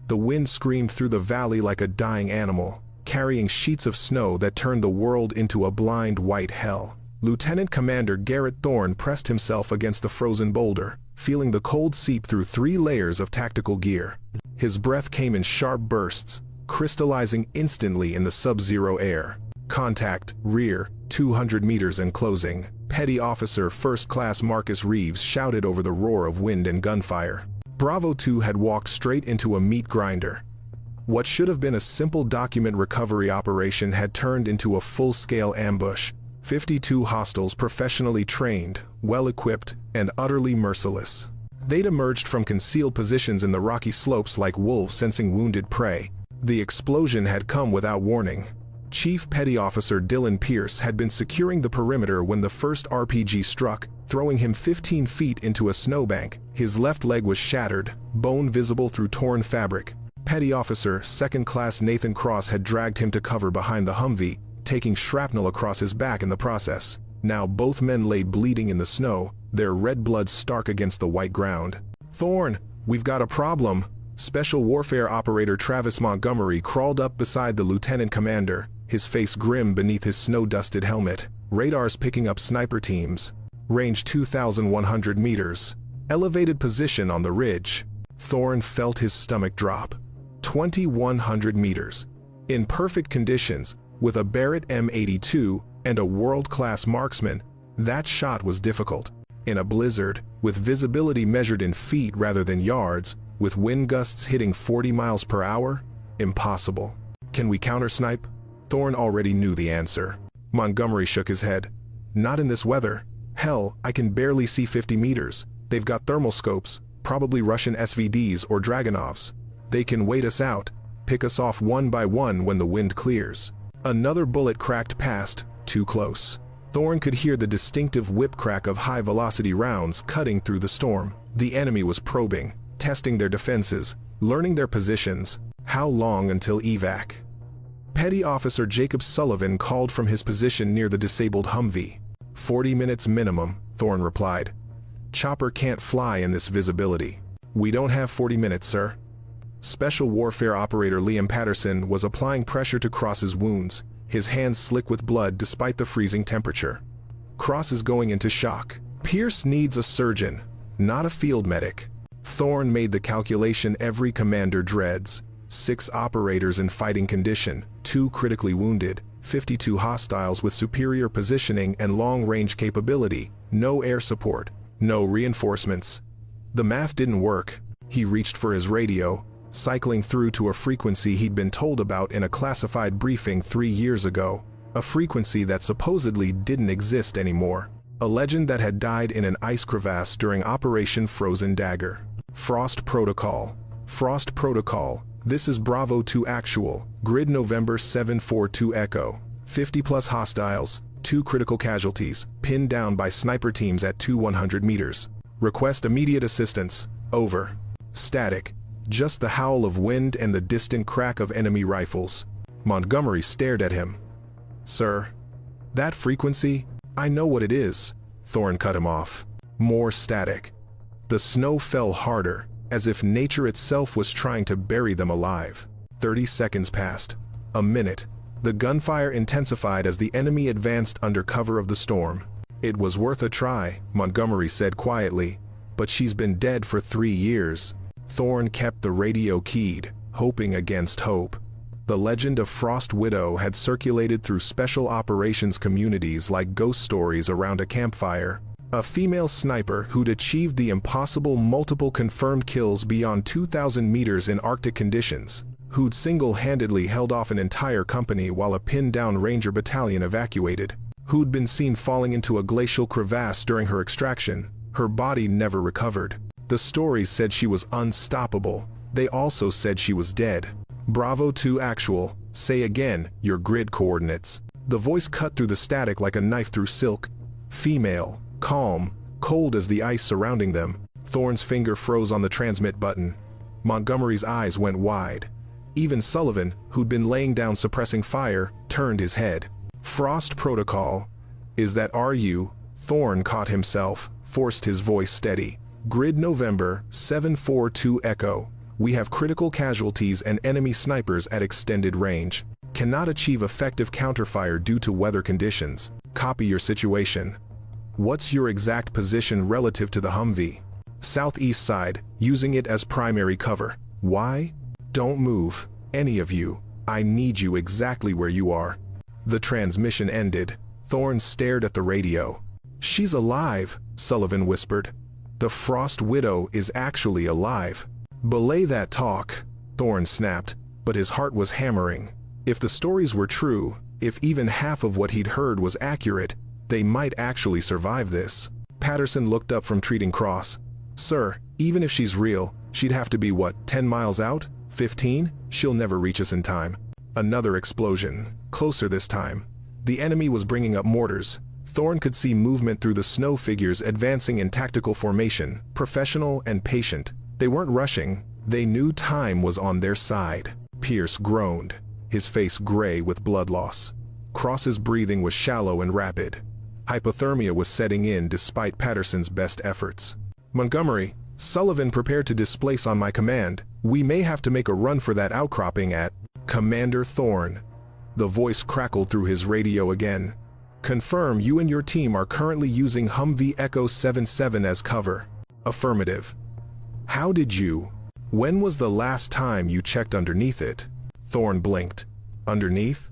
The wind screamed through the valley like a dying animal, carrying sheets of snow that turned the world into a blind white hell. Lieutenant Commander Garrett Thorne pressed himself against the frozen boulder, feeling the cold seep through 3 layers of tactical gear. His breath came in sharp bursts, crystallizing instantly in the sub-zero air. Contact, rear, 200 meters and closing. Petty Officer First Class Marcus Reeves shouted over the roar of wind and gunfire. Bravo 2 had walked straight into a meat grinder. What should have been a simple document recovery operation had turned into a full-scale ambush. 52 hostiles professionally trained, well-equipped, and utterly merciless. They'd emerged from concealed positions in the rocky slopes like wolves sensing wounded prey. The explosion had come without warning. Chief Petty Officer Dylan Pierce had been securing the perimeter when the first RPG struck, throwing him 15 feet into a snowbank. His left leg was shattered, bone visible through torn fabric. Petty Officer Second Class Nathan Cross had dragged him to cover behind the Humvee, taking shrapnel across his back in the process. Now both men lay bleeding in the snow, their red blood stark against the white ground. "Thorne, we've got a problem." Special Warfare Operator Travis Montgomery crawled up beside the lieutenant commander, his face grim beneath his snow-dusted helmet. "Radars picking up sniper teams. Range 2,100 meters. Elevated position on the ridge." Thorne felt his stomach drop. 2,100 meters. In perfect conditions, with a Barrett M82 and a world-class marksman, that shot was difficult. In a blizzard, with visibility measured in feet rather than yards, with wind gusts hitting 40 miles per hour, impossible. "Can we countersnipe?" Thorne already knew the answer. Montgomery shook his head. "Not in this weather. Hell, I can barely see 50 meters. They've got thermal scopes, probably Russian SVDs or Dragunovs. They can wait us out, pick us off one by one when the wind clears." Another bullet cracked past, too close. Thorne could hear the distinctive whip crack of high-velocity rounds cutting through the storm. The enemy was probing, testing their defenses, learning their positions. How long until evac? Petty Officer Jacob Sullivan called from his position near the disabled Humvee. 40 minutes minimum, Thorne replied. "Chopper can't fly in this visibility." "We don't have 40 minutes, sir." Special Warfare Operator Liam Patterson was applying pressure to Cross's wounds, his hands slick with blood despite the freezing temperature. "Cross is going into shock. Pierce needs a surgeon, not a field medic." Thorne made the calculation every commander dreads. 6 operators in fighting condition, 2 critically wounded, 52 hostiles with superior positioning and long-range capability, no air support, no reinforcements. The math didn't work. He reached for his radio, cycling through to a frequency he'd been told about in a classified briefing 3 years ago, a frequency that supposedly didn't exist anymore, a legend that had died in an ice crevasse during Operation Frozen Dagger. Frost Protocol. Frost Protocol. This is Bravo 2 Actual, grid November 742 Echo. 50-plus hostiles, 2 critical casualties, pinned down by sniper teams at 2,100 meters. Request immediate assistance. Over. Static. Just the howl of wind and the distant crack of enemy rifles. Montgomery stared at him. "Sir, that frequency? I know what it is." Thorne cut him off. More static. The snow fell harder, as if nature itself was trying to bury them alive. 30 seconds passed. A minute. The gunfire intensified as the enemy advanced under cover of the storm. "It was worth a try," Montgomery said quietly, "but she's been dead for 3 years." Thorne kept the radio keyed, hoping against hope. The legend of Frost Widow had circulated through special operations communities like ghost stories around a campfire. A female sniper who'd achieved the impossible multiple confirmed kills beyond 2,000 meters in Arctic conditions, who'd single-handedly held off an entire company while a pinned-down Ranger battalion evacuated, who'd been seen falling into a glacial crevasse during her extraction. Her body never recovered. The stories said she was unstoppable. They also said she was dead. Bravo 2 Actual, say again your grid coordinates. The voice cut through the static like a knife through silk. Female, calm, cold as the ice surrounding them. Thorne's finger froze on the transmit button. Montgomery's eyes went wide. Even Sullivan, who'd been laying down suppressing fire, turned his head. "Frost Protocol. Is that RU?" Thorne caught himself, forced his voice steady. "Grid November 742 Echo. We have critical casualties and enemy snipers at extended range. Cannot achieve effective counterfire due to weather conditions. Copy your situation. What's your exact position relative to the Humvee? Southeast side, using it as primary cover. Why? Don't move, any of you. I need you exactly where you are. The transmission ended. Thorne stared at the radio. She's alive, Sullivan whispered. The Frost Widow is actually alive. Belay that talk, Thorne snapped, but his heart was hammering. If the stories were true, if even half of what he'd heard was accurate, they might actually survive this. Patterson looked up from treating Cross. Sir, even if she's real, she'd have to be what, 10 miles out? 15? She'll never reach us in time. Another explosion, closer this time. The enemy was bringing up mortars. Thorne could see movement through the snow figures advancing in tactical formation, professional and patient. They weren't rushing, they knew time was on their side. Pierce groaned, his face gray with blood loss. Cross's breathing was shallow and rapid. Hypothermia was setting in despite Patterson's best efforts. Montgomery, Sullivan prepared to displace on my command. We may have to make a run for that outcropping at Commander Thorne. The voice crackled through his radio again. Confirm you and your team are currently using Humvee Echo 77 as cover. Affirmative. How did you? When was the last time you checked underneath it? Thorne blinked. Underneath?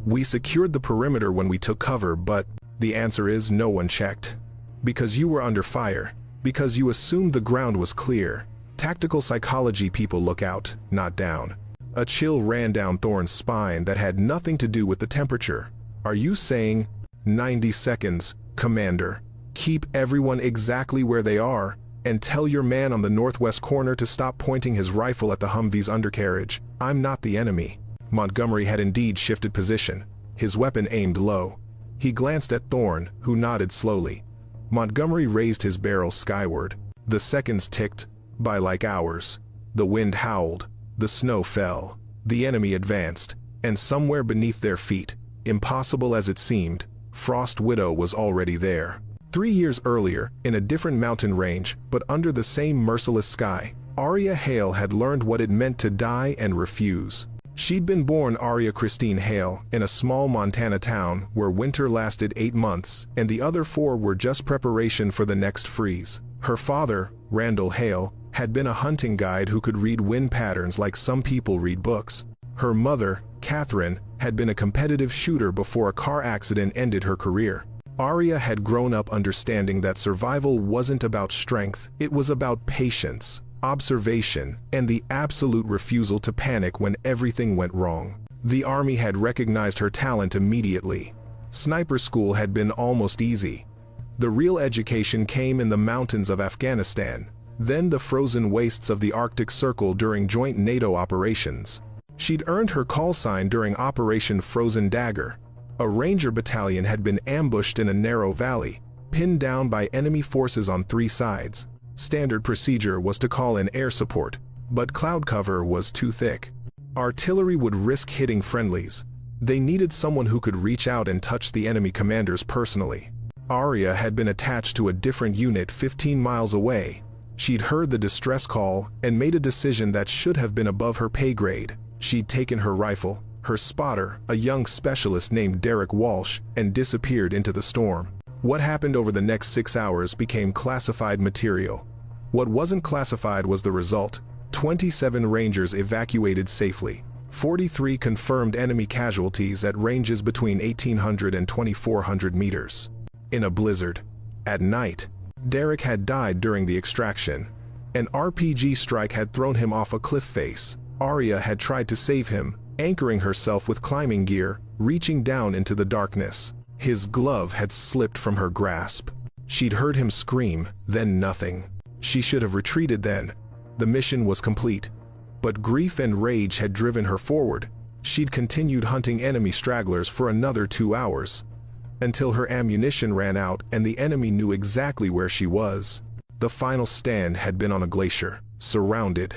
We secured the perimeter when we took cover, but the answer is no one checked. Because you were under fire. Because you assumed the ground was clear. Tactical psychology people look out, not down. A chill ran down Thorne's spine that had nothing to do with the temperature. Are you saying, 90 seconds, Commander. Keep everyone exactly where they are, and tell your man on the northwest corner to stop pointing his rifle at the Humvee's undercarriage. I'm not the enemy. Montgomery had indeed shifted position, his weapon aimed low. He glanced at Thorne, who nodded slowly. Montgomery raised his barrel skyward. The seconds ticked by like hours. The wind howled. The snow fell. The enemy advanced, and somewhere beneath their feet, impossible as it seemed, Frost Widow was already there. 3 years earlier, in a different mountain range, but under the same merciless sky, Aria Hale had learned what it meant to die and refuse. She'd been born Aria Christine Hale in a small Montana town where winter lasted 8 months, and the other 4 were just preparation for the next freeze. Her father, Randall Hale, had been a hunting guide who could read wind patterns like some people read books. Her mother, Catherine, had been a competitive shooter before a car accident ended her career. Aria had grown up understanding that survival wasn't about strength, it was about patience, observation, and the absolute refusal to panic when everything went wrong. The army had recognized her talent immediately. Sniper school had been almost easy. The real education came in the mountains of Afghanistan, then the frozen wastes of the Arctic Circle during joint NATO operations. She'd earned her call sign during Operation Frozen Dagger. A Ranger battalion had been ambushed in a narrow valley, pinned down by enemy forces on 3 sides. Standard procedure was to call in air support, but cloud cover was too thick. Artillery would risk hitting friendlies. They needed someone who could reach out and touch the enemy commanders personally. Aria had been attached to a different unit 15 miles away. She'd heard the distress call and made a decision that should have been above her pay grade. She'd taken her rifle, her spotter, a young specialist named Derek Walsh, and disappeared into the storm. What happened over the next 6 hours became classified material. What wasn't classified was the result. 27 Rangers evacuated safely. 43 confirmed enemy casualties at ranges between 1,800 and 2,400 meters. In a blizzard. At night. Derek had died during the extraction. An RPG strike had thrown him off a cliff face. Aria had tried to save him, anchoring herself with climbing gear, reaching down into the darkness. His glove had slipped from her grasp. She'd heard him scream, then nothing. She should have retreated then. The mission was complete. But grief and rage had driven her forward. She'd continued hunting enemy stragglers for another 2 hours, until her ammunition ran out and the enemy knew exactly where she was. The final stand had been on a glacier, surrounded,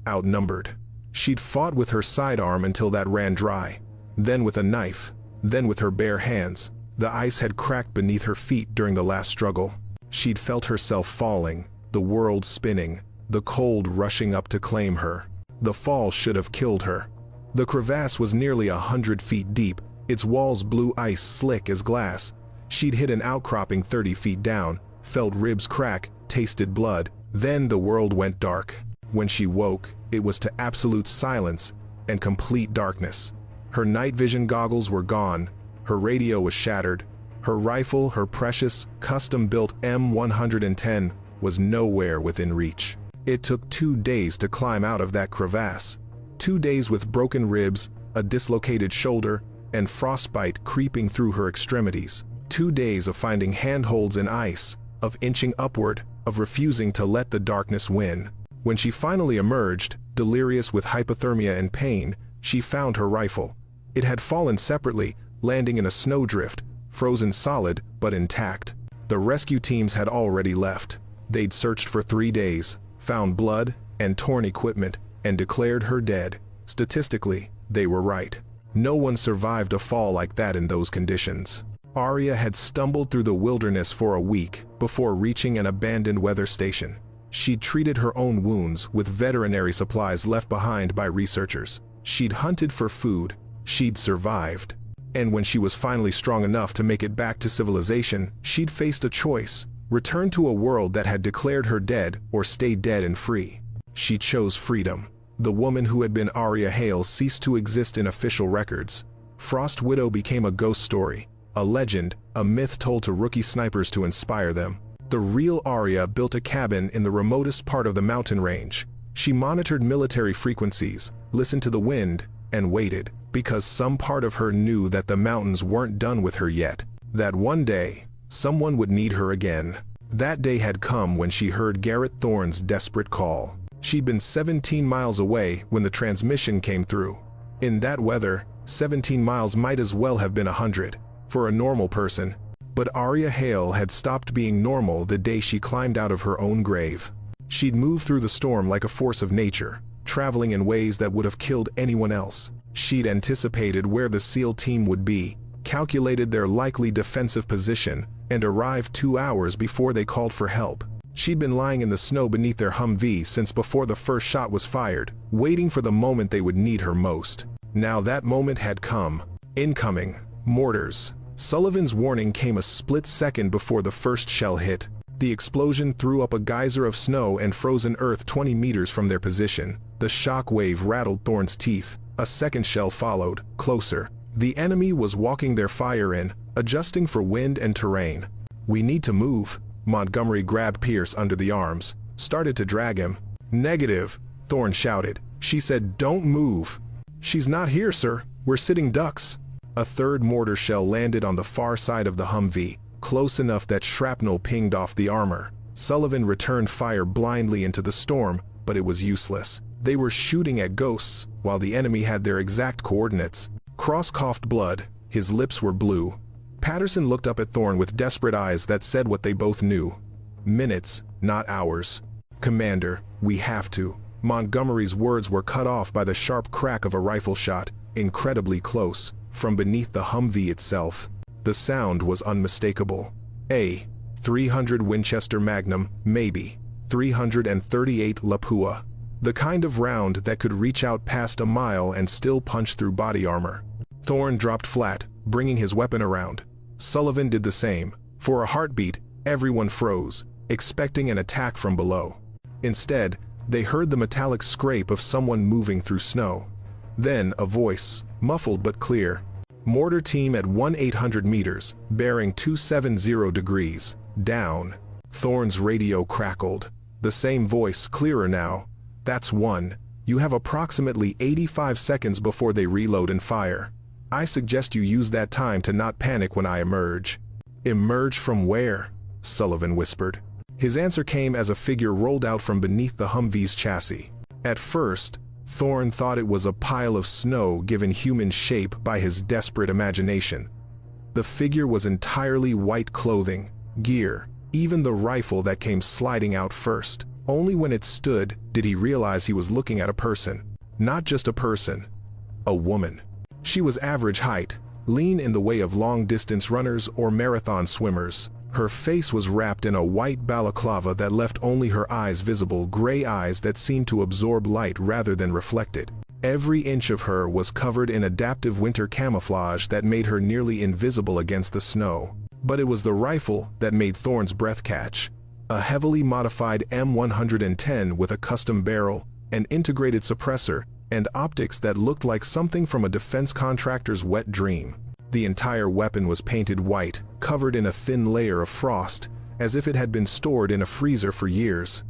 outnumbered. She'd fought with her sidearm until that ran dry, then with a knife, then with her bare hands. The ice had cracked beneath her feet during the last struggle. She'd felt herself falling, the world spinning, the cold rushing up to claim her. The fall should have killed her. The crevasse was nearly 100 feet deep, its walls blue ice slick as glass. She'd hit an outcropping 30 feet down, felt ribs crack, tasted blood. Then the world went dark. When she woke, it was to absolute silence and complete darkness. Her night vision goggles were gone, her radio was shattered, her rifle, her precious, custom-built M110, was nowhere within reach. It took 2 days to climb out of that crevasse. 2 days with broken ribs, a dislocated shoulder, and frostbite creeping through her extremities. 2 days of finding handholds in ice, of inching upward, of refusing to let the darkness win. When she finally emerged, delirious with hypothermia and pain, she found her rifle. It had fallen separately, landing in a snowdrift, frozen solid but intact. The rescue teams had already left. They'd searched for 3 days, found blood and torn equipment, and declared her dead. Statistically, they were right. No one survived a fall like that in those conditions. Arya had stumbled through the wilderness for a week before reaching an abandoned weather station. She'd treated her own wounds with veterinary supplies left behind by researchers. She'd hunted for food. She'd survived. And when she was finally strong enough to make it back to civilization, she'd faced a choice: return to a world that had declared her dead or stay dead and free. She chose freedom. The woman who had been Arya Hale ceased to exist in official records. Frost Widow became a ghost story, a legend, a myth told to rookie snipers to inspire them. The real Arya built a cabin in the remotest part of the mountain range. She monitored military frequencies, listened to the wind, and waited, because some part of her knew that the mountains weren't done with her yet. That one day, someone would need her again. That day had come when she heard Garrett Thorne's desperate call. She'd been 17 miles away when the transmission came through. In that weather, 17 miles might as well have been 100 for a normal person. But Arya Hale had stopped being normal the day she climbed out of her own grave. She'd moved through the storm like a force of nature, traveling in ways that would have killed anyone else. She'd anticipated where the SEAL team would be, calculated their likely defensive position, and arrived 2 hours before they called for help. She'd been lying in the snow beneath their Humvee since before the first shot was fired, waiting for the moment they would need her most. Now that moment had come. Incoming. Mortars. Sullivan's warning came a split second before the first shell hit. The explosion threw up a geyser of snow and frozen earth 20 meters from their position. The shock wave rattled Thorne's teeth. A second shell followed, closer. The enemy was walking their fire in, adjusting for wind and terrain. "We need to move." Montgomery grabbed Pierce under the arms, started to drag him. "Negative," Thorne shouted. "She said don't move." "She's not here, sir. We're sitting ducks." A third mortar shell landed on the far side of the Humvee, close enough that shrapnel pinged off the armor. Sullivan returned fire blindly into the storm, but it was useless. They were shooting at ghosts, while the enemy had their exact coordinates. Cross coughed blood. His lips were blue. Patterson looked up at Thorne with desperate eyes that said what they both knew. "Minutes, not hours." "Commander, we have to." Montgomery's words were cut off by the sharp crack of a rifle shot, incredibly close, from beneath the Humvee itself. The sound was unmistakable. A 300 Winchester Magnum, maybe. 338 Lapua. The kind of round that could reach out past a mile and still punch through body armor. Thorne dropped flat, bringing his weapon around. Sullivan did the same. For a heartbeat, everyone froze, expecting an attack from below. Instead, they heard the metallic scrape of someone moving through snow. Then a voice, muffled but clear. "Mortar team at 1-800 meters, bearing 270 degrees, down." Thorne's radio crackled. The same voice, clearer now. "That's one. You have approximately 85 seconds before they reload and fire. I suggest you use that time to not panic when I emerge." "Emerge from where?" Sullivan whispered. His answer came as a figure rolled out from beneath the Humvee's chassis. At first, Thorne thought it was a pile of snow given human shape by his desperate imagination. The figure was entirely white clothing, gear, even the rifle that came sliding out first. Only when it stood did he realize he was looking at a person. Not just a person, a woman. She was average height, lean in the way of long-distance runners or marathon swimmers. Her face was wrapped in a white balaclava that left only her eyes visible, gray eyes that seemed to absorb light rather than reflect it. Every inch of her was covered in adaptive winter camouflage that made her nearly invisible against the snow. But it was the rifle that made Thorne's breath catch. A heavily modified M110 with a custom barrel, an integrated suppressor, and optics that looked like something from a defense contractor's wet dream. The entire weapon was painted white, covered in a thin layer of frost, as if it had been stored in a freezer for years.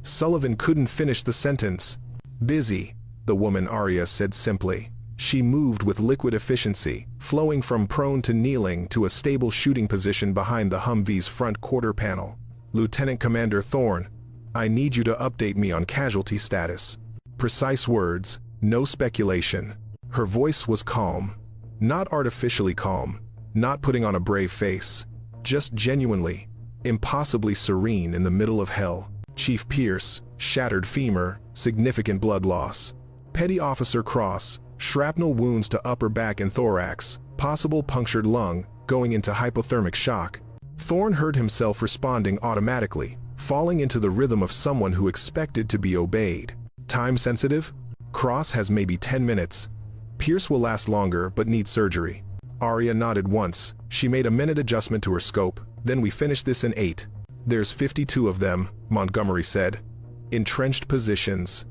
Sullivan couldn't finish the sentence. Busy, the woman Arya said simply. She moved with liquid efficiency, flowing from prone to kneeling to a stable shooting position behind the Humvee's front quarter panel. Lieutenant Commander Thorne, I need you to update me on casualty status. Precise words, no speculation. Her voice was calm. Not artificially calm, not putting on a brave face, just genuinely, impossibly serene in the middle of hell. Chief Pierce, shattered femur, significant blood loss. Petty Officer Cross, shrapnel wounds to upper back and thorax, possible punctured lung, going into hypothermic shock. Thorne heard himself responding automatically, falling into the rhythm of someone who expected to be obeyed. Time sensitive? Cross has maybe 10 minutes. Pierce will last longer but need surgery. Arya nodded once. She made a minute adjustment to her scope. Then we finish this in 8. There's 52 of them, Montgomery said. Entrenched positions.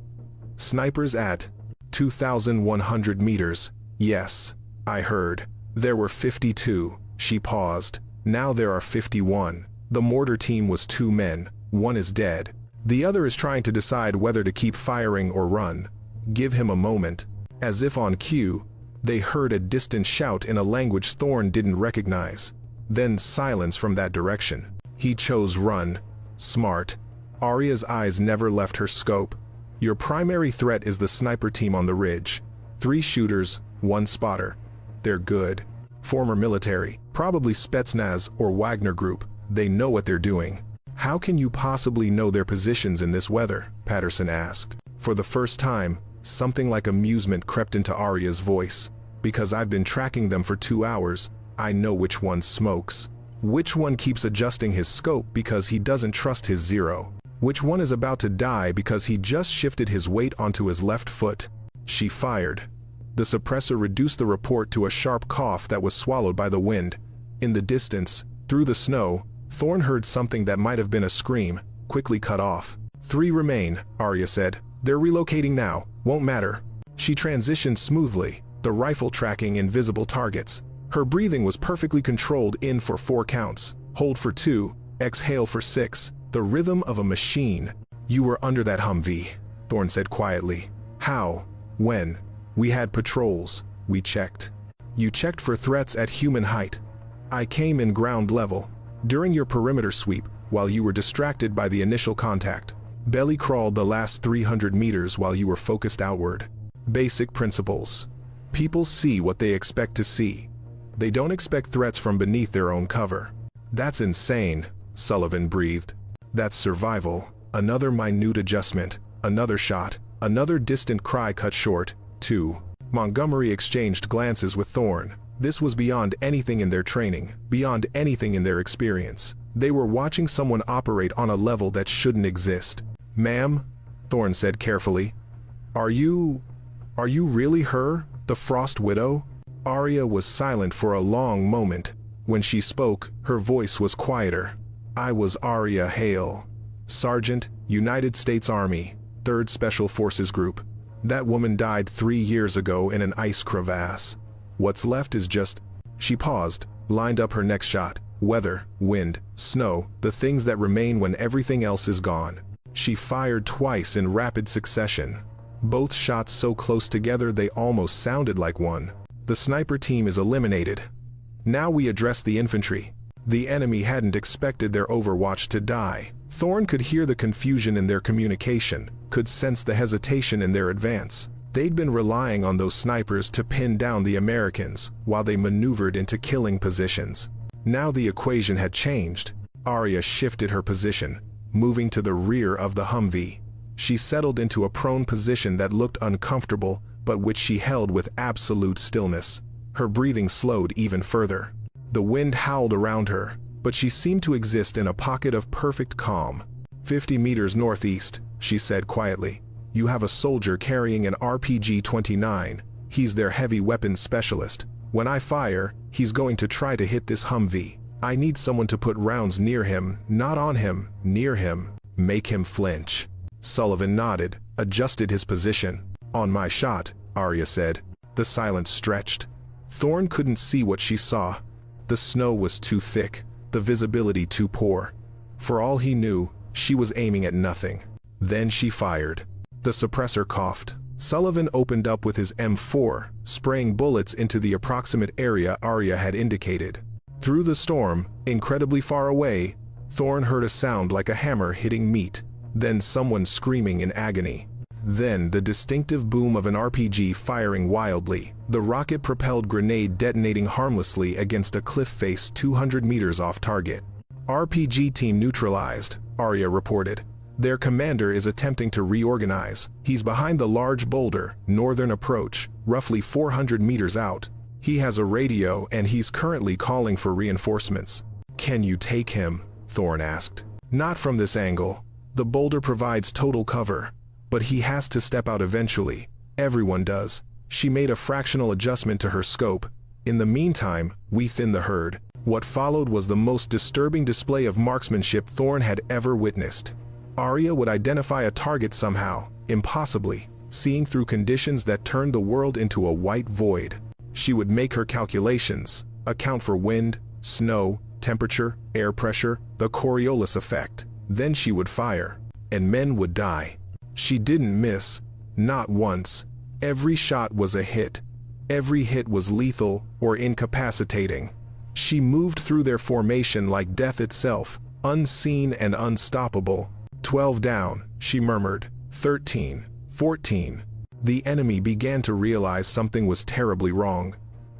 Snipers at 2,100 meters. Yes, I heard. There were 52. She paused. Now there are 51. The mortar team was 2 men. One is dead. The other is trying to decide whether to keep firing or run. Give him a moment. As if on cue, they heard a distant shout in a language Thorne didn't recognize. Then silence from that direction. He chose run. Smart. Arya's eyes never left her scope. Your primary threat is the sniper team on the ridge. 3 shooters, 1 spotter. They're good. Former military, probably Spetsnaz or Wagner Group. They know what they're doing. How can you possibly know their positions in this weather? Patterson asked. For the first time, something like amusement crept into Arya's voice. Because I've been tracking them for 2 hours, I know which one smokes. Which one keeps adjusting his scope because he doesn't trust his zero. Which one is about to die because he just shifted his weight onto his left foot. She fired. The suppressor reduced the report to a sharp cough that was swallowed by the wind. In the distance, through the snow, Thorne heard something that might have been a scream, quickly cut off. 3 remain, Arya said. They're relocating now. Won't matter. She transitioned smoothly, the rifle tracking invisible targets. Her breathing was perfectly controlled, in for 4 counts, hold for 2, exhale for 6, the rhythm of a machine. You were under that Humvee, Thorne said quietly. How? When? We had patrols. We checked. You checked for threats at human height. I came in ground level. During your perimeter sweep, while you were distracted by the initial contact. Belly crawled the last 300 meters while you were focused outward. Basic principles. People see what they expect to see. They don't expect threats from beneath their own cover. That's insane, Sullivan breathed. That's survival. Another minute adjustment, another shot, another distant cry cut short. 2. Montgomery exchanged glances with Thorne. This was beyond anything in their training, beyond anything in their experience. They were watching someone operate on a level that shouldn't exist. Ma'am, Thorne said carefully. Are you really her, the Frost Widow? Arya was silent for a long moment. When she spoke, her voice was quieter. I was Arya Hale, Sergeant, United States Army, 3rd Special Forces Group. That woman died 3 years ago in an ice crevasse. What's left is just... She paused, lined up her next shot. Weather, wind, snow, the things that remain when everything else is gone. She fired twice in rapid succession. Both shots so close together they almost sounded like one. The sniper team is eliminated. Now we address the infantry. The enemy hadn't expected their Overwatch to die. Thorne could hear the confusion in their communication, could sense the hesitation in their advance. They'd been relying on those snipers to pin down the Americans while they maneuvered into killing positions. Now the equation had changed. Arya shifted her position, moving to the rear of the Humvee. She settled into a prone position that looked uncomfortable, but which she held with absolute stillness. Her breathing slowed even further. The wind howled around her, but she seemed to exist in a pocket of perfect calm. 50 meters northeast, she said quietly. You have a soldier carrying an RPG-29. He's their heavy weapons specialist. When I fire, he's going to try to hit this Humvee. I need someone to put rounds near him, not on him, near him. Make him flinch. Sullivan nodded, adjusted his position. On my shot, Arya said. The silence stretched. Thorne couldn't see what she saw. The snow was too thick, the visibility too poor. For all he knew, she was aiming at nothing. Then she fired. The suppressor coughed. Sullivan opened up with his M4, spraying bullets into the approximate area Arya had indicated. Through the storm, incredibly far away, Thorne heard a sound like a hammer hitting meat, then someone screaming in agony. Then the distinctive boom of an RPG firing wildly, the rocket-propelled grenade detonating harmlessly against a cliff face 200 meters off target. RPG team neutralized, Arya reported. Their commander is attempting to reorganize. He's behind the large boulder, northern approach, roughly 400 meters out. He has a radio and he's currently calling for reinforcements. Can you take him? Thorne asked. Not from this angle. The boulder provides total cover. But he has to step out eventually. Everyone does. She made a fractional adjustment to her scope. In the meantime, we thin the herd. What followed was the most disturbing display of marksmanship Thorne had ever witnessed. Arya would identify a target somehow, impossibly, seeing through conditions that turned the world into a white void. She would make her calculations, account for wind, snow, temperature, air pressure, the Coriolis effect. Then she would fire, and men would die. She didn't miss, not once. Every shot was a hit. Every hit was lethal or incapacitating. She moved through their formation like death itself, unseen and unstoppable. 12 down, she murmured. 13, 14. The enemy began to realize something was terribly wrong.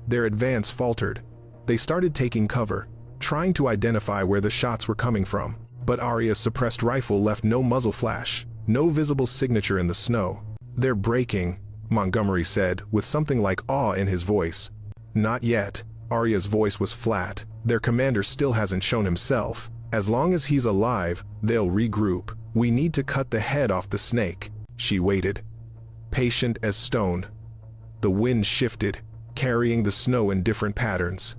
Their advance faltered. They started taking cover, trying to identify where the shots were coming from. But Arya's suppressed rifle left no muzzle flash. No visible signature in the snow. They're breaking, Montgomery said, with something like awe in his voice. Not yet. Arya's voice was flat. Their commander still hasn't shown himself. As long as he's alive, they'll regroup. We need to cut the head off the snake. She waited, patient as stone. The wind shifted, carrying the snow in different patterns.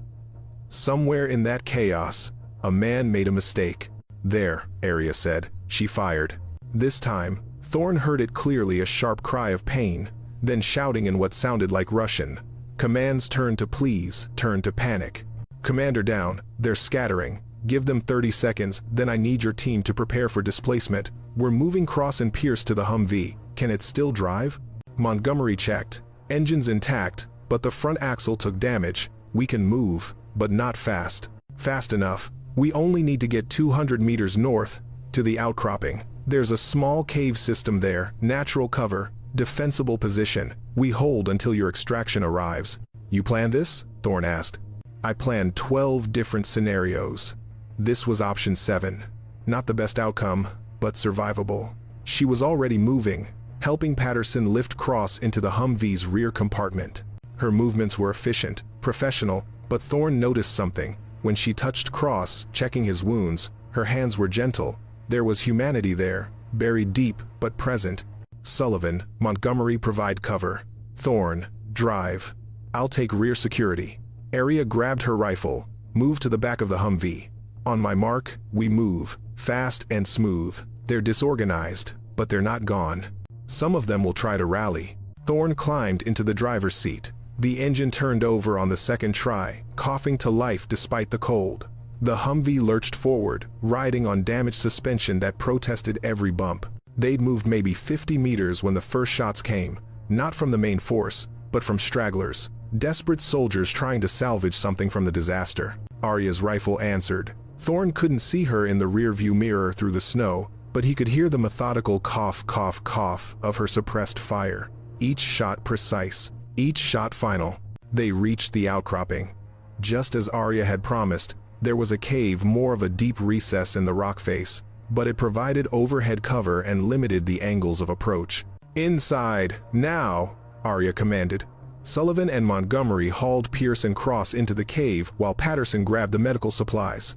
Somewhere in that chaos, a man made a mistake. There, Arya said. She fired. This time, Thorne heard it clearly, a sharp cry of pain, then shouting in what sounded like Russian. Commands turned to please, turned to panic. Commander down, they're scattering. Give them 30 seconds, then I need your team to prepare for displacement. We're moving Cross and Pierce to the Humvee. Can it still drive? Montgomery checked. Engines intact, but the front axle took damage. We can move, but not fast. Fast enough. We only need to get 200 meters north, to the outcropping. There's a small cave system there, natural cover, defensible position. We hold until your extraction arrives. You plan this? Thorne asked. I planned 12 different scenarios. This was option 7. Not the best outcome, but survivable. She was already moving, helping Patterson lift Cross into the Humvee's rear compartment. Her movements were efficient, professional, but Thorne noticed something. When she touched Cross, checking his wounds, her hands were gentle. There was humanity there, buried deep but present. Sullivan, Montgomery provide cover. Thorne, drive. I'll take rear security. Arya grabbed her rifle, moved to the back of the Humvee. On my mark, we move, fast and smooth. They're disorganized, but they're not gone. Some of them will try to rally. Thorne climbed into the driver's seat. The engine turned over on the second try, coughing to life despite the cold. The Humvee lurched forward, riding on damaged suspension that protested every bump. They'd moved maybe 50 meters when the first shots came, not from the main force, but from stragglers, desperate soldiers trying to salvage something from the disaster. Arya's rifle answered. Thorne couldn't see her in the rear-view mirror through the snow, but he could hear the methodical cough, cough, cough of her suppressed fire. Each shot precise, each shot final. They reached the outcropping. Just as Arya had promised, there was a cave, more of a deep recess in the rock face, but it provided overhead cover and limited the angles of approach. Inside, now, Arya commanded. Sullivan and Montgomery hauled Pierce and Cross into the cave while Patterson grabbed the medical supplies.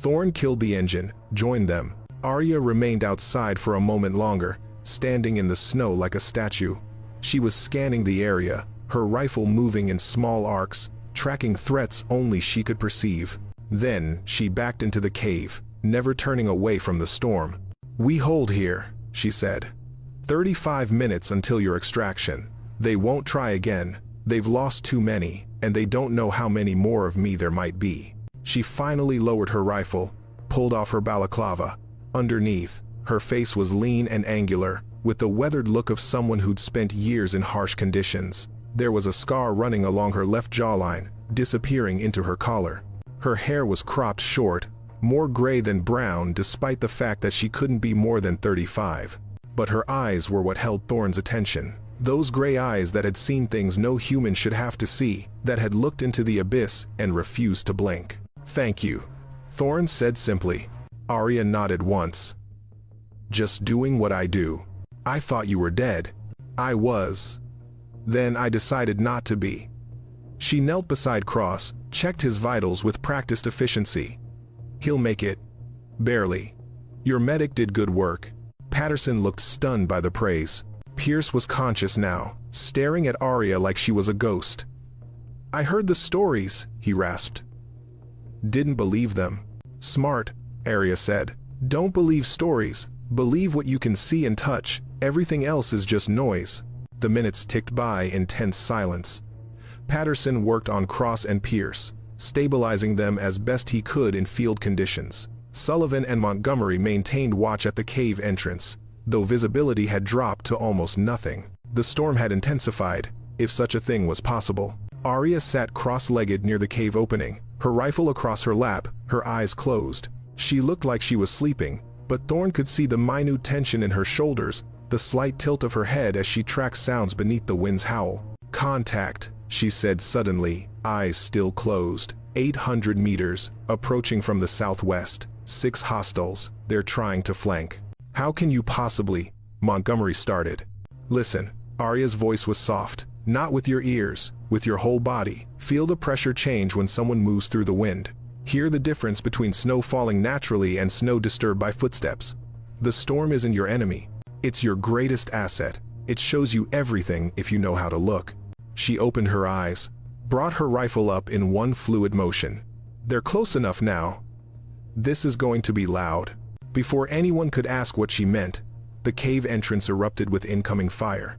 Thorn killed the engine, joined them. Arya remained outside for a moment longer, standing in the snow like a statue. She was scanning the area, her rifle moving in small arcs, tracking threats only she could perceive. Then she backed into the cave, never turning away from the storm. "We hold here," she said. 35 minutes until your extraction. They won't try again. They've lost too many, and they don't know how many more of me there might be." She finally lowered her rifle, pulled off her balaclava. Underneath, her face was lean and angular, with the weathered look of someone who'd spent years in harsh conditions. There was a scar running along her left jawline, disappearing into her collar. Her hair was cropped short, more gray than brown despite the fact that she couldn't be more than 35. But her eyes were what held Thorn's attention. Those gray eyes that had seen things no human should have to see, that had looked into the abyss and refused to blink. "Thank you," Thorn said simply. Arya nodded once. "Just doing what I do. I thought you were dead." "I was. Then I decided not to be." She knelt beside Cross, checked his vitals with practiced efficiency. "He'll make it. Barely. Your medic did good work." Patterson looked stunned by the praise. Pierce was conscious now, staring at Arya like she was a ghost. "I heard the stories," he rasped. "Didn't believe them." "Smart," Arya said. "Don't believe stories. Believe what you can see and touch. Everything else is just noise." The minutes ticked by in tense silence. Patterson worked on Cross and Pierce, stabilizing them as best he could in field conditions. Sullivan and Montgomery maintained watch at the cave entrance, though visibility had dropped to almost nothing. The storm had intensified, if such a thing was possible. Arya sat cross-legged near the cave opening, her rifle across her lap, her eyes closed. She looked like she was sleeping, but Thorn could see the minute tension in her shoulders, the slight tilt of her head as she tracked sounds beneath the wind's howl. "Contact," she said suddenly, eyes still closed. 800 meters, approaching from the southwest. 6 hostiles, they're trying to flank. "How can you possibly?" Montgomery started. "Listen," Arya's voice was soft. "Not with your ears, with your whole body. Feel the pressure change when someone moves through the wind. Hear the difference between snow falling naturally and snow disturbed by footsteps. The storm isn't your enemy. It's your greatest asset. It shows you everything if you know how to look." She opened her eyes, brought her rifle up in one fluid motion. "They're close enough now. This is going to be loud." Before anyone could ask what she meant, the cave entrance erupted with incoming fire.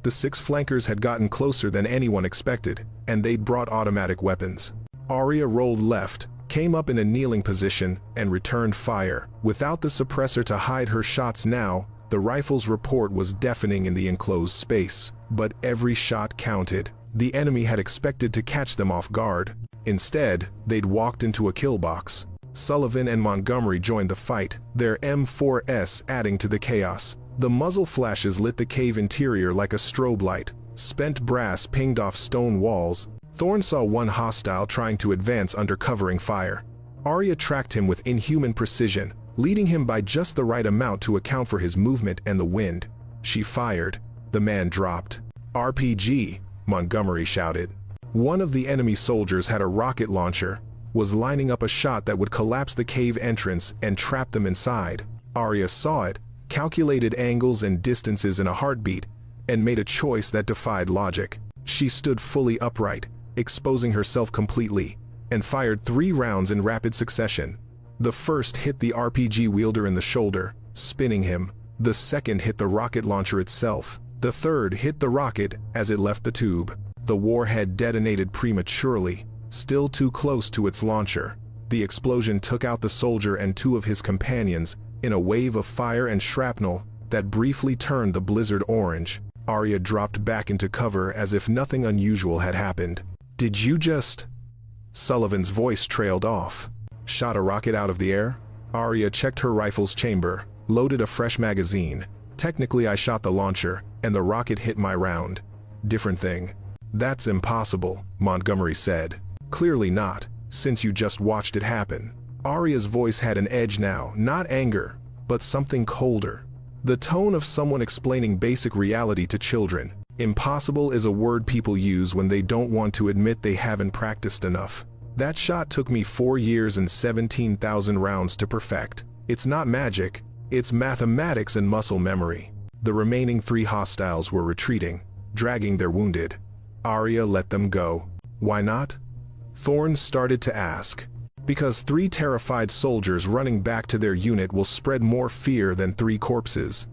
The 6 flankers had gotten closer than anyone expected, and they'd brought automatic weapons. Arya rolled left, came up in a kneeling position, and returned fire. Without the suppressor to hide her shots now, the rifle's report was deafening in the enclosed space. But every shot counted. The enemy had expected to catch them off guard. Instead, they'd walked into a kill box. Sullivan and Montgomery joined the fight, their M4S adding to the chaos. The muzzle flashes lit the cave interior like a strobe light. Spent brass pinged off stone walls. Thorn saw one hostile trying to advance under covering fire. Arya tracked him with inhuman precision, leading him by just the right amount to account for his movement and the wind. She fired. The man dropped. "RPG," Montgomery shouted. One of the enemy soldiers had a rocket launcher, was lining up a shot that would collapse the cave entrance and trap them inside. Arya saw it, calculated angles and distances in a heartbeat, and made a choice that defied logic. She stood fully upright, exposing herself completely, and fired 3 rounds in rapid succession. The first hit the RPG wielder in the shoulder, spinning him. The second hit the rocket launcher itself. The third hit the rocket as it left the tube. The warhead detonated prematurely, still too close to its launcher. The explosion took out the soldier and 2 of his companions in a wave of fire and shrapnel that briefly turned the blizzard orange. Arya dropped back into cover as if nothing unusual had happened. "Did you just—" Sullivan's voice trailed off. "Shot a rocket out of the air?" Arya checked her rifle's chamber, loaded a fresh magazine. "Technically I shot the launcher, and the rocket hit my round. Different thing." "That's impossible," Montgomery said. "Clearly not, since you just watched it happen." Arya's voice had an edge now, not anger, but something colder. The tone of someone explaining basic reality to children. Impossible is a word people use when they don't want to admit they haven't practiced enough. That shot took me 4 years and 17,000 rounds to perfect. It's not magic, it's mathematics and muscle memory. The remaining 3 hostiles were retreating, dragging their wounded. Arya let them go. Why not? Thorne started to ask. Because 3 terrified soldiers running back to their unit will spread more fear than 3 corpses.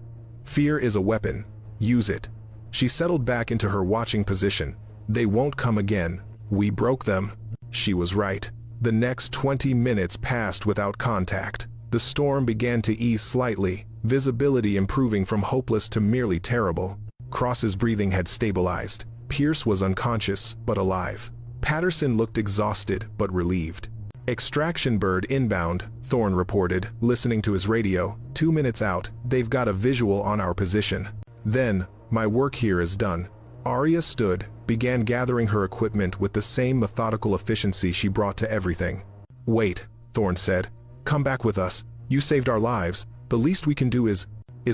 Fear is a weapon. Use it. She settled back into her watching position. They won't come again. We broke them. She was right. The next 20 minutes passed without contact. The storm began to ease slightly, visibility improving from hopeless to merely terrible. Cross's breathing had stabilized. Pierce was unconscious, but alive. Patterson looked exhausted, but relieved. Extraction bird inbound, Thorne reported, listening to his radio. 2 minutes out, they've got a visual on our position. Then, my work here is done. Arya stood, began gathering her equipment with the same methodical efficiency she brought to everything. Wait, Thorne said. Come back with us. You saved our lives. The least we can do is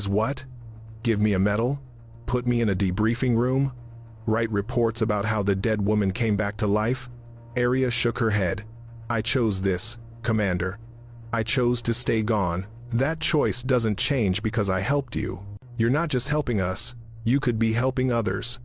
what? Give me a medal? Put me in a debriefing room? Write reports about how the dead woman came back to life? Arya shook her head. I chose this, Commander. I chose to stay gone. That choice doesn't change because I helped you. You're not just helping us, you could be helping others.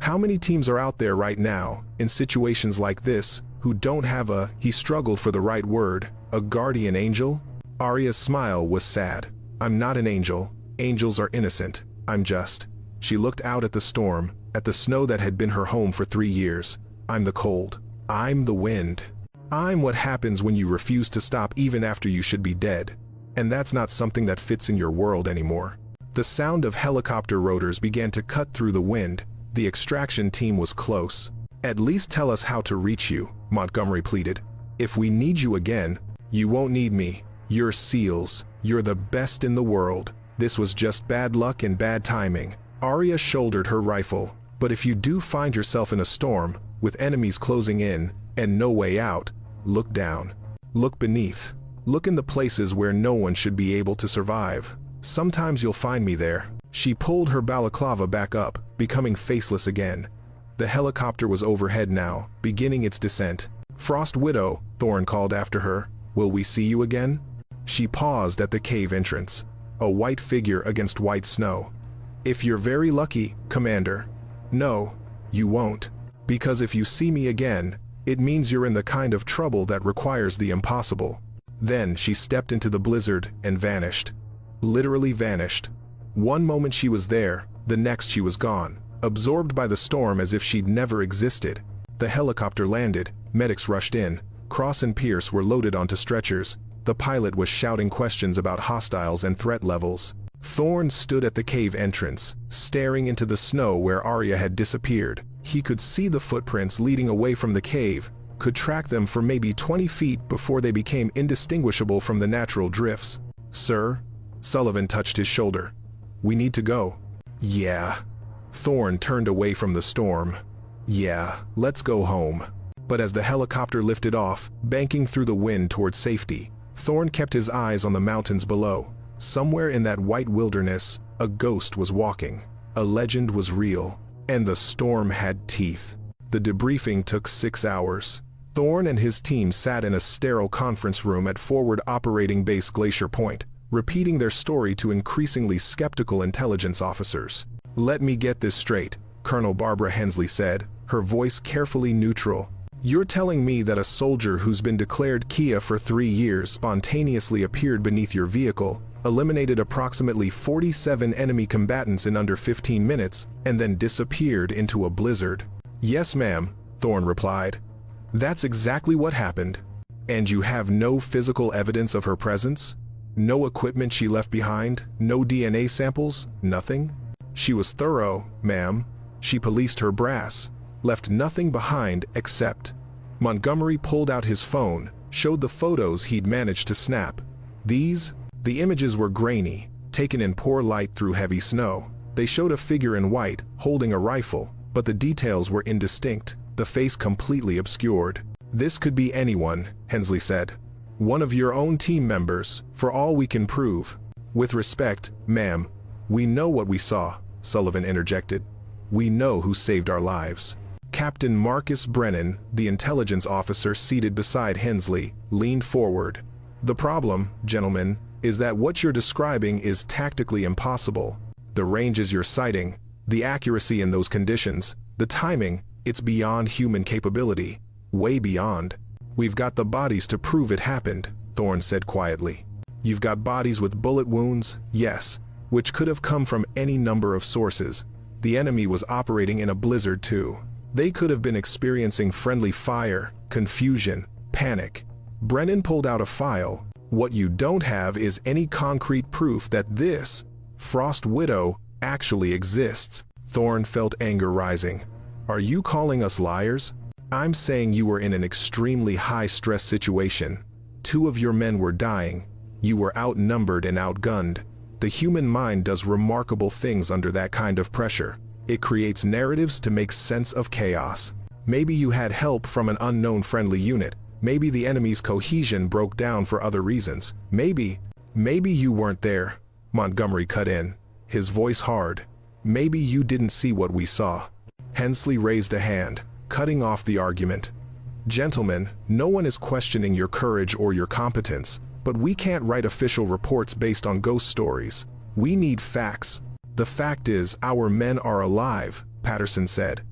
How many teams are out there right now, in situations like this, who don't have he struggled for the right word, a guardian angel? Arya's smile was sad. I'm not an angel. Angels are innocent. I'm just. She looked out at the storm, at the snow that had been her home for 3 years. I'm the cold. I'm the wind. I'm what happens when you refuse to stop even after you should be dead. And that's not something that fits in your world anymore. The sound of helicopter rotors began to cut through the wind. The extraction team was close. At least tell us how to reach you, Montgomery pleaded. If we need you again, you won't need me. You're SEALs. You're the best in the world. This was just bad luck and bad timing. Arya shouldered her rifle. But if you do find yourself in a storm, with enemies closing in, and no way out, look down. Look beneath. Look in the places where no one should be able to survive. Sometimes you'll find me there. She pulled her balaclava back up, becoming faceless again. The helicopter was overhead now, beginning its descent. Frost Widow, Thorne called after her. Will we see you again? She paused at the cave entrance. A white figure against white snow. If you're very lucky, Commander. No, you won't. Because if you see me again, it means you're in the kind of trouble that requires the impossible. Then she stepped into the blizzard and vanished. Literally vanished. One moment she was there, the next she was gone, absorbed by the storm as if she'd never existed. The helicopter landed, medics rushed in, Cross and Pierce were loaded onto stretchers. The pilot was shouting questions about hostiles and threat levels. Thorne stood at the cave entrance, staring into the snow where Arya had disappeared. He could see the footprints leading away from the cave, could track them for maybe 20 feet before they became indistinguishable from the natural drifts. Sir? Sullivan touched his shoulder. We need to go. Yeah. Thorne turned away from the storm. Yeah, let's go home. But as the helicopter lifted off, banking through the wind toward safety, Thorne kept his eyes on the mountains below. Somewhere in that white wilderness, a ghost was walking. A legend was real, and the storm had teeth. The debriefing took 6 hours. Thorne and his team sat in a sterile conference room at Forward Operating Base Glacier Point, repeating their story to increasingly skeptical intelligence officers. Let me get this straight, Colonel Barbara Hensley said, her voice carefully neutral. You're telling me that a soldier who's been declared Kia for 3 years spontaneously appeared beneath your vehicle, eliminated approximately 47 enemy combatants in under 15 minutes, and then disappeared into a blizzard? Yes, ma'am, Thorne replied. That's exactly what happened. And you have no physical evidence of her presence? No equipment she left behind? No DNA samples? Nothing? She was thorough, ma'am. She policed her brass, left nothing behind except... Montgomery pulled out his phone, showed the photos he'd managed to snap. The images were grainy, taken in poor light through heavy snow. They showed a figure in white, holding a rifle, but the details were indistinct, the face completely obscured. This could be anyone, Hensley said. One of your own team members, for all we can prove. With respect, ma'am, we know what we saw, Sullivan interjected. We know who saved our lives. Captain Marcus Brennan, the intelligence officer seated beside Hensley, leaned forward. The problem, gentlemen, is that what you're describing is tactically impossible. The ranges you're citing, the accuracy in those conditions, the timing, it's beyond human capability. Way beyond. We've got the bodies to prove it happened, Thorne said quietly. You've got bodies with bullet wounds, yes, which could have come from any number of sources. The enemy was operating in a blizzard too. They could have been experiencing friendly fire, confusion, panic. Brennan pulled out a file. What you don't have is any concrete proof that this Frost Widow actually exists. Thorne felt anger rising. Are you calling us liars? I'm saying you were in an extremely high-stress situation. 2 of your men were dying. You were outnumbered and outgunned. The human mind does remarkable things under that kind of pressure. It creates narratives to make sense of chaos. Maybe you had help from an unknown friendly unit. Maybe the enemy's cohesion broke down for other reasons. Maybe you weren't there. Montgomery cut in, his voice hard. Maybe you didn't see what we saw. Hensley raised a hand, cutting off the argument. Gentlemen, no one is questioning your courage or your competence, but we can't write official reports based on ghost stories. We need facts. The fact is, our men are alive, Patterson said.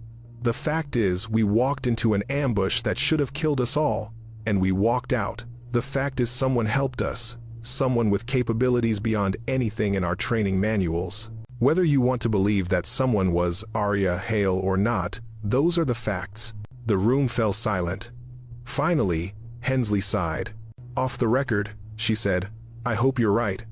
The fact is, we walked into an ambush that should have killed us all, and we walked out. The fact is, someone helped us, someone with capabilities beyond anything in our training manuals. Whether you want to believe that someone was Arya Hale or not, those are the facts. The room fell silent. Finally, Hensley sighed. Off the record, she said, I hope you're right.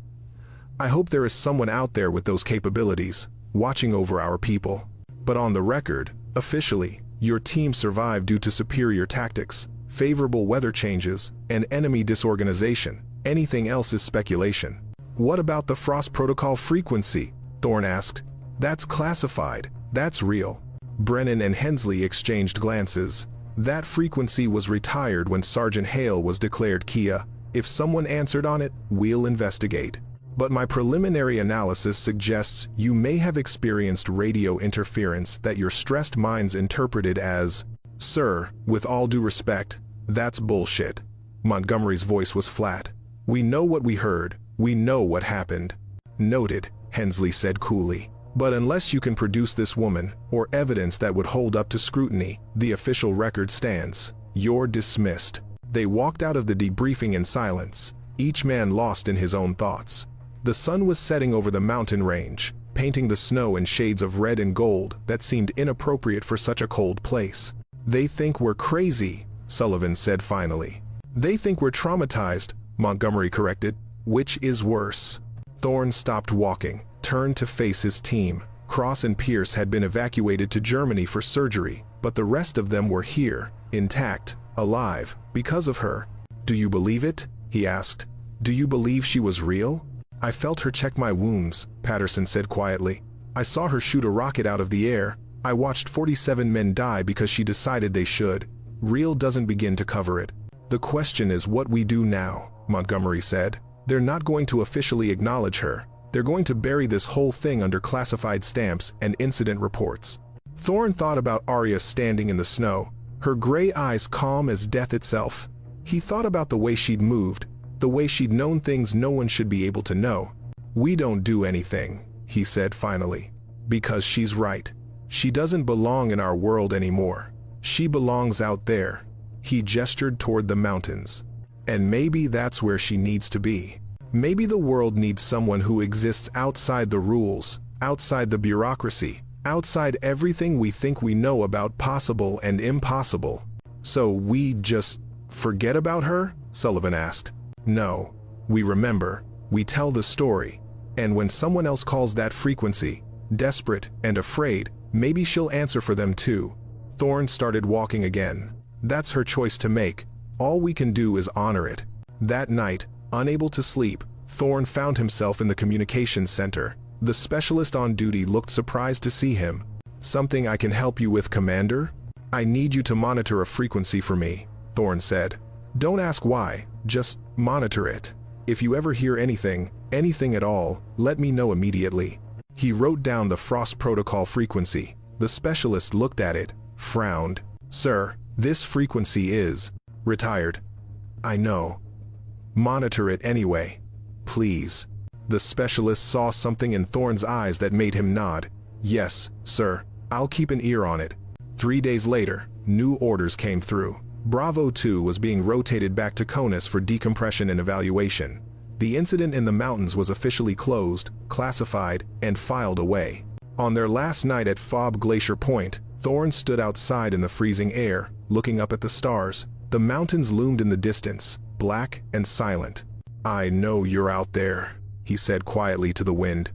I hope there is someone out there with those capabilities, watching over our people. But on the record, officially, your team survived due to superior tactics, favorable weather changes, and enemy disorganization. Anything else is speculation. What about the Frost Protocol frequency? Thorne asked. That's classified. That's real. Brennan and Hensley exchanged glances. That frequency was retired when Sergeant Hale was declared Kia. If someone answered on it, we'll investigate. But my preliminary analysis suggests you may have experienced radio interference that your stressed minds interpreted as, Sir, with all due respect, that's bullshit. Montgomery's voice was flat. We know what we heard. We know what happened. Noted, Hensley said coolly. But unless you can produce this woman, or evidence that would hold up to scrutiny, the official record stands. You're dismissed. They walked out of the debriefing in silence, each man lost in his own thoughts. The sun was setting over the mountain range, painting the snow in shades of red and gold that seemed inappropriate for such a cold place. They think we're crazy, Sullivan said finally. They think we're traumatized, Montgomery corrected. Which is worse? Thorne stopped walking, turned to face his team. Cross and Pierce had been evacuated to Germany for surgery, but the rest of them were here, intact, alive, because of her. Do you believe it? He asked. Do you believe she was real? I felt her check my wounds, Patterson said quietly. I saw her shoot a rocket out of the air. I watched 47 men die because she decided they should. Real doesn't begin to cover it. The question is what we do now, Montgomery said. They're not going to officially acknowledge her. They're going to bury this whole thing under classified stamps and incident reports. Thorne thought about Arya standing in the snow, her gray eyes calm as death itself. He thought about the way she'd moved, the way she'd known things no one should be able to know. We don't do anything, he said finally. Because she's right. She doesn't belong in our world anymore. She belongs out there. He gestured toward the mountains. And maybe that's where she needs to be. Maybe the world needs someone who exists outside the rules, outside the bureaucracy, outside everything we think we know about possible and impossible. So we just forget about her? Sullivan asked. No. We remember. We tell the story. And when someone else calls that frequency, desperate and afraid, maybe she'll answer for them too. Thorne started walking again. That's her choice to make. All we can do is honor it. That night, unable to sleep, Thorne found himself in the communications center. The specialist on duty looked surprised to see him. Something I can help you with, Commander? I need you to monitor a frequency for me, Thorne said. Don't ask why, just monitor it. If you ever hear anything at all, let me know immediately. He wrote down the Frost Protocol frequency. The specialist looked at it, frowned. "Sir, this frequency is retired." "I know. Monitor it anyway. Please." The specialist saw something in Thorne's eyes that made him nod. "Yes, sir. I'll keep an ear on it." 3 days later, new orders came through. Bravo 2 was being rotated back to Conus for decompression and evaluation. The incident in the mountains was officially closed, classified, and filed away. On their last night at Fob Glacier Point, Thorne stood outside in the freezing air, looking up at the stars. The mountains loomed in the distance, black and silent. "I know you're out there," he said quietly to the wind.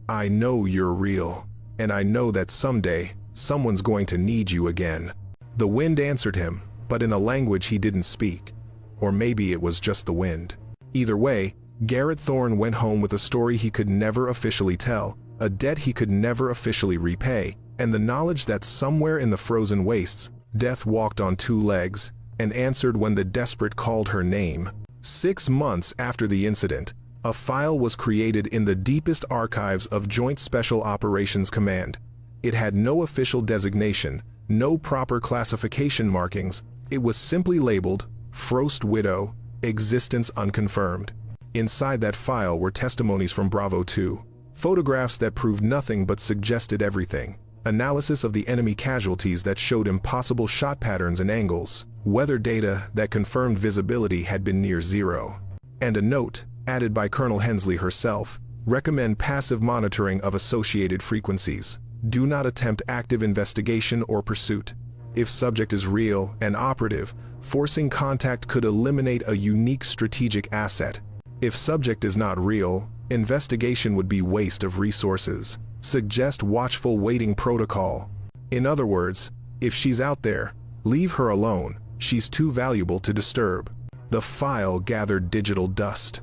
"I know you're real, and I know that someday, someone's going to need you again." The wind answered him, but in a language he didn't speak. Or maybe it was just the wind. Either way, Garrett Thorne went home with a story he could never officially tell, a debt he could never officially repay, and the knowledge that somewhere in the frozen wastes, death walked on 2 legs, and answered when the desperate called her name. 6 months after the incident, a file was created in the deepest archives of Joint Special Operations Command. It had no official designation, no proper classification markings. It was simply labeled, Frost Widow, existence unconfirmed. Inside that file were testimonies from Bravo 2, photographs that proved nothing but suggested everything, analysis of the enemy casualties that showed impossible shot patterns and angles, weather data that confirmed visibility had been near zero, and a note, added by Colonel Hensley herself, recommend passive monitoring of associated frequencies. Do not attempt active investigation or pursuit. If subject is real and operative, forcing contact could eliminate a unique strategic asset. If subject is not real, investigation would be waste of resources. Suggest watchful waiting protocol. In other words, if she's out there, leave her alone. She's too valuable to disturb. The file gathered digital dust.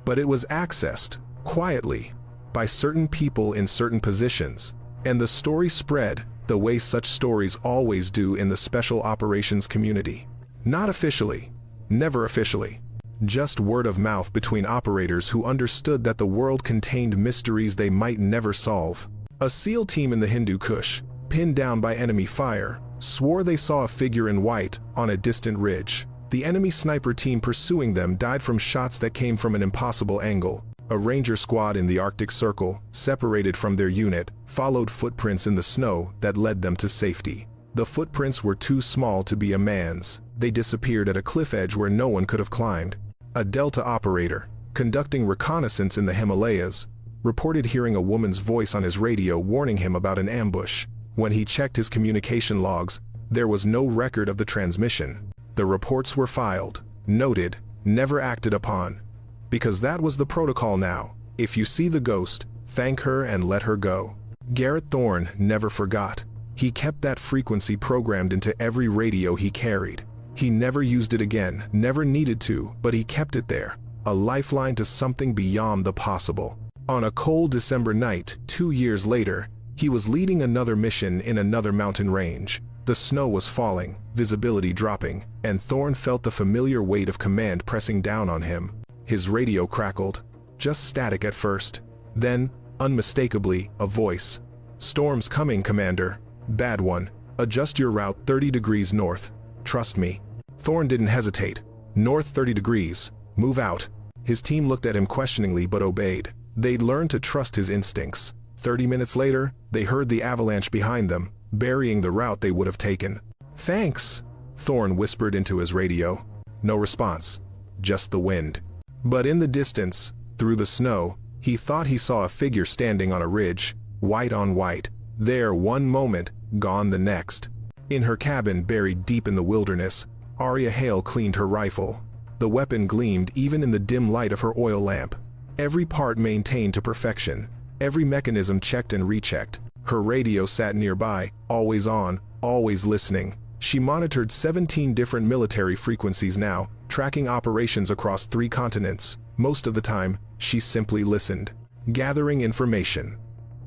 But it was accessed, quietly, by certain people in certain positions, and the story spread the way such stories always do in the special operations community. Not officially, never officially. Just word of mouth between operators who understood that the world contained mysteries they might never solve. A SEAL team in the Hindu Kush, pinned down by enemy fire, swore they saw a figure in white on a distant ridge. The enemy sniper team pursuing them died from shots that came from an impossible angle. A ranger squad in the Arctic Circle, separated from their unit, followed footprints in the snow that led them to safety. The footprints were too small to be a man's. They disappeared at a cliff edge where no one could have climbed. A Delta operator, conducting reconnaissance in the Himalayas, reported hearing a woman's voice on his radio warning him about an ambush. When he checked his communication logs, there was no record of the transmission. The reports were filed, noted, never acted upon. Because that was the protocol now. If you see the ghost, thank her and let her go. Garrett Thorne never forgot. He kept that frequency programmed into every radio he carried. He never used it again, never needed to, but he kept it there, a lifeline to something beyond the possible. On a cold December night, 2 years later, he was leading another mission in another mountain range. The snow was falling, visibility dropping, and Thorne felt the familiar weight of command pressing down on him. His radio crackled, just static at first. Then, unmistakably, a voice. "Storm's coming, Commander. Bad one. Adjust your route 30 degrees north. Trust me." Thorne didn't hesitate. "North 30 degrees. Move out." His team looked at him questioningly but obeyed. They'd learned to trust his instincts. 30 minutes later, they heard the avalanche behind them, burying the route they would have taken. "Thanks," Thorne whispered into his radio. No response. Just the wind. But in the distance, through the snow, he thought he saw a figure standing on a ridge, white on white. There one moment, gone the next. In her cabin buried deep in the wilderness, Arya Hale cleaned her rifle. The weapon gleamed even in the dim light of her oil lamp. Every part maintained to perfection, every mechanism checked and rechecked. Her radio sat nearby, always on, always listening. She monitored 17 different military frequencies now, tracking operations across 3 continents. Most of the time, she simply listened, gathering information,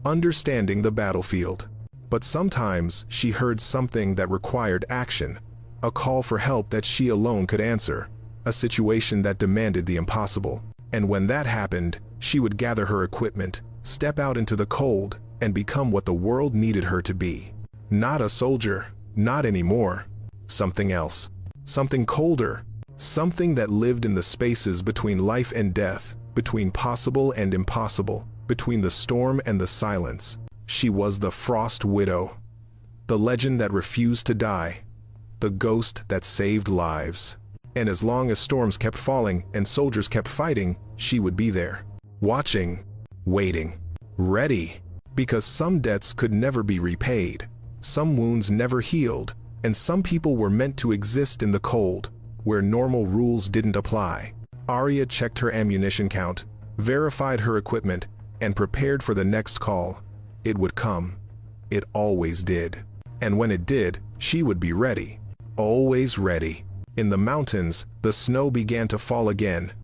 understanding the battlefield. But sometimes she heard something that required action, a call for help that she alone could answer, a situation that demanded the impossible. And when that happened, she would gather her equipment, step out into the cold, and become what the world needed her to be. Not a soldier, Not anymore. Something else. Something colder. Something that lived in the spaces between life and death, between possible and impossible, between the storm and the silence. She was the Frost Widow. The legend that refused to die. The ghost that saved lives. And as long as storms kept falling and soldiers kept fighting, she would be there. Watching. Waiting. Ready. Because some debts could never be repaid. Some wounds never healed. And some people were meant to exist in the cold, where normal rules didn't apply. Arya checked her ammunition count, verified her equipment, and prepared for the next call. It would come. It always did. And when it did, she would be ready. Always ready. In the mountains, the snow began to fall again,